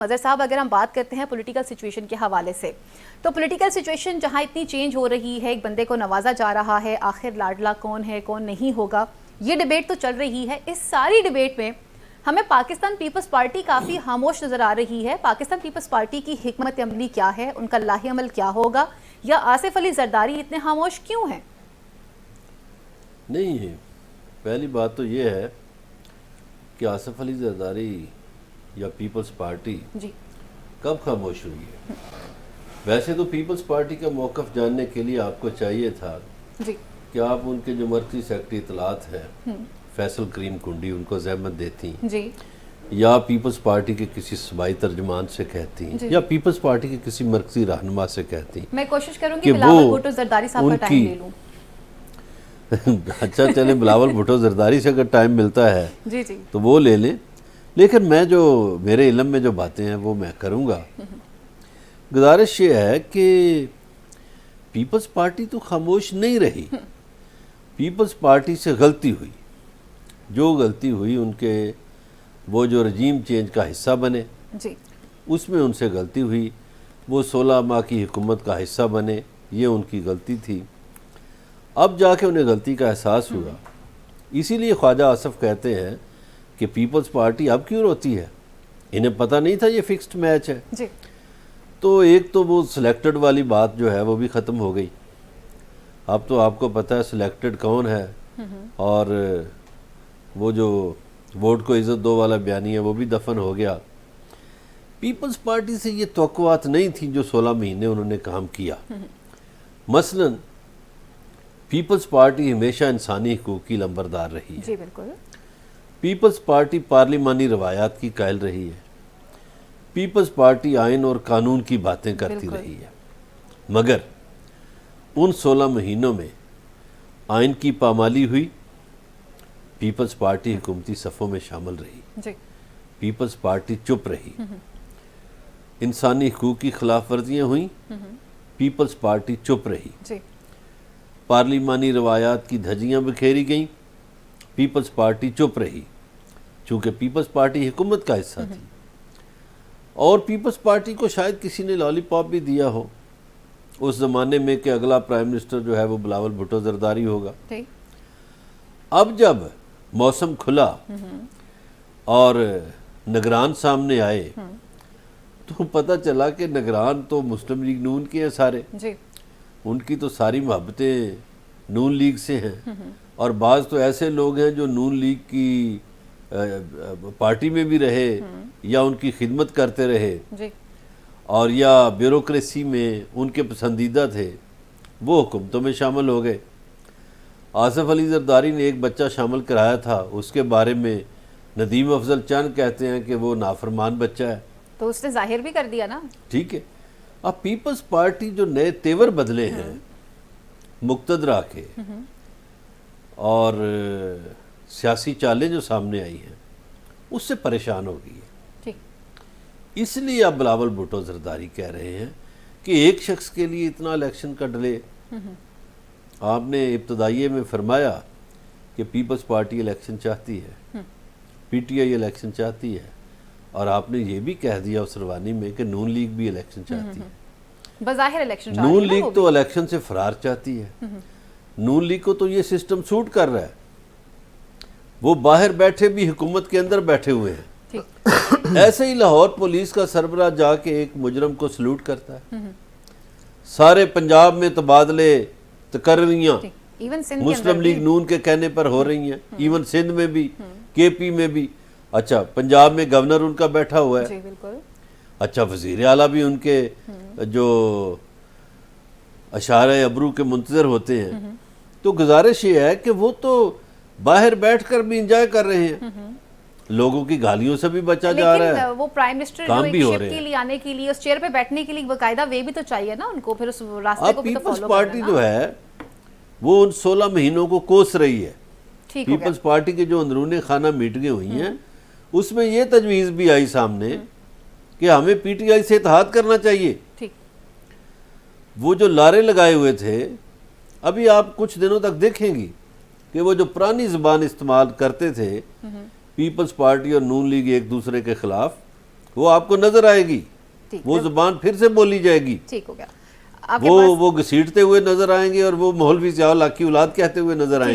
मज़र साहब, अगर हम बात करते हैं पॉलिटिकल सिचुएशन के हवाले से, तो पॉलिटिकल सिचुएशन जहां इतनी चेंज हो रही है, एक बंदे को नवाजा जा रहा है, आखिर लाडला कौन है कौन नहीं होगा, ये डिबेट तो चल रही है। इस सारी डिबेट में हमें पाकिस्तान पीपल्स पार्टी काफ़ी खामोश नज़र आ रही है। पाकिस्तान पीपल्स पार्टी की हिकमत अमली क्या है, उनका लाही अमल क्या होगा, या आसिफ अली जरदारी इतने खामोश क्यों हैं? नहीं, पहली बात तो ये है कि आसिफ अली जरदारी या पीपल्स पार्टी जी कब खामोश हुई है। वैसे तो पीपल्स पार्टी का मौक़िफ़ जानने के लिए आपको चाहिए था जी कि आप उनके जो मरकज़ी सेक्रेटरी इत्तलात है फैसल करीम कुंडी, उनको ज़हमत देती जी या पीपल्स पार्टी के किसी सूबाई तर्जुमान से कहती या पीपल्स पार्टी के किसी मरकज़ी रहनुमा से कहती। मैं कोशिश करूंगी बिलावल भुट्टो जरदारी साहब का टाइम ले लूं। अच्छा चले, बिलावल भुट्टो जरदारी से अगर टाइम मिलता है जी जी तो वो ले लें, लेकिन मैं जो मेरे इल्म में जो बातें हैं वो मैं करूँगा। गुजारिश ये है कि पीपल्स पार्टी तो खामोश नहीं रही। पीपल्स पार्टी से गलती हुई, जो गलती हुई उनके वो जो रजीम चेंज का हिस्सा बने जी, उसमें उनसे गलती हुई। वो 16 माह की हुकूमत का हिस्सा बने, ये उनकी गलती थी। अब जाके उन्हें गलती का एहसास हुआ। इसीलिए ख्वाजा आसिफ कहते हैं कि पीपल्स पार्टी अब क्यों रोती है, इन्हें पता नहीं था ये फिक्स्ड मैच है। जी तो एक तो वो सिलेक्टेड वाली बात जो है वो भी ख़त्म हो गई। अब तो आपको पता है सिलेक्टेड कौन है, और वो जो वोट को इज़्ज़त दो वाला बयानी है वो भी दफन हो गया। पीपल्स पार्टी से ये तवक्कुआत नहीं थी जो 16 महीने उन्होंने काम किया। मसलन पीपल्स पार्टी हमेशा इंसानी हकूक़ की लंबरदार रही है। जी बिल्कुल। पीपल्स पार्टी पार्लिमानी रवायात की कायल रही है। पीपल्स पार्टी आइन और कानून की बातें करती रही है। मगर उन 16 महीनों में आइन की पामाली हुई, पीपल्स पार्टी हुकूमती सफ़ों में शामिल रही। जी पीपल्स पार्टी चुप रही। इंसानी हकूक़ की खिलाफ वर्जियाँ हुई, पीपल्स पार्टी चुप रही। जी पार्लिमानी रवायात की धज्जियाँ बिखेरी गईं, पीपल्स पार्टी चुप रही, चूँकि पीपल्स पार्टी हुकूमत का हिस्सा थी। और पीपल्स पार्टी को शायद किसी ने लॉलीपॉप भी दिया हो उस ज़माने में कि अगला प्राइम मिनिस्टर जो है वो बिलावल भुट्टो जरदारी होगा। अब जब मौसम खुला और निगरान सामने आए तो पता चला कि निगरान तो मुस्लिम लीग नून के हैं सारे। जी उनकी तो सारी मोहब्बतें नून लीग से हैं, और बाज़ तो ऐसे लोग हैं जो नून लीग की पार्टी में भी रहे या उनकी खिदमत करते रहे जी और या ब्यूरोक्रेसी में उनके पसंदीदा थे, वो हुकूमतों में शामिल हो गए। आसिफ अली जरदारी ने एक बच्चा शामिल कराया था, उसके बारे में नदीम अफजल चंद कहते हैं कि वो नाफरमान बच्चा है। तो उसने जाहिर भी कर दिया ना। ठीक है, अब पीपल्स पार्टी जो नए तेवर बदले हैं मुक्तदरा के और सियासी चालें जो सामने आई हैं उससे परेशान हो गई है। ठीक, इसलिए अब बिलावल भुट्टो जरदारी कह रहे हैं कि एक शख्स के लिए इतना इलेक्शन का डिले। आपने इब्तदाइये में फरमाया कि पीपल्स पार्टी इलेक्शन चाहती है, पीटीआई इलेक्शन चाहती है, और आपने ये भी कह दिया उस रवानी में कि नून लीग भी इलेक्शन चाहती है। बज़ाहिर इलेक्शन नून लीग तो इलेक्शन से फरार चाहती है। नून लीग को तो ये सिस्टम सूट कर रहा है, वो बाहर बैठे भी हुकूमत के अंदर बैठे हुए हैं। ऐसे ही लाहौर पुलिस का सरबराह जाके एक मुजरम को सलूट करता है। सारे पंजाब में तबादले तकर्रियाँ मुस्लिम लीग नून के कहने पर हो रही हैं, इवन सिंध में भी, केपी में भी। अच्छा, पंजाब में गवर्नर उनका बैठा हुआ है। जी बिल्कुल। अच्छा, वज़ीर आला भी उनके जो अशारे अबरू के मुंतज़र होते हैं। तो गुजारिश ये है कि वो तो बाहर बैठकर भी इंजॉय कर रहे हैं, लोगों की गालियों से भी बचा जा रहा है। वो प्राइम मिनिस्टर काम जो भी हो शिप रहे के हैं। लिए आने के लिए, उस चेयर पे बैठने के लिए बाकायदा वे भी तो चाहिए ना उनको, फिर उस रास्ते को भी तो पीपल्स फॉलो पार्टी जो है वो उन 16 महीनों को कोस रही है। ठीक हो गया। पीपल्स पार्टी के जो अंदरूनी खाना मीटिंगें हुई हैं उसमें ये तजवीज़ भी आई सामने कि हमें पीटीआई से इत्तेहाद करना चाहिए। ठीक, वो जो लारे लगाए हुए थे, अभी आप कुछ दिनों तक देखेंगी कि वो जो पुरानी ज़बान इस्तेमाल करते थे पीपल्स पार्टी और नून लीग एक दूसरे के खिलाफ, वो आपको नजर आएगी, ठीक वो है, जुबान फिर से बोली जाएगी, ठीक हो गया। आपके पास वो घसीटते हुए नजर आएंगे और वो मौलवी ज़ियाउल हक की औलाद कहते हुए नजर आएंगे।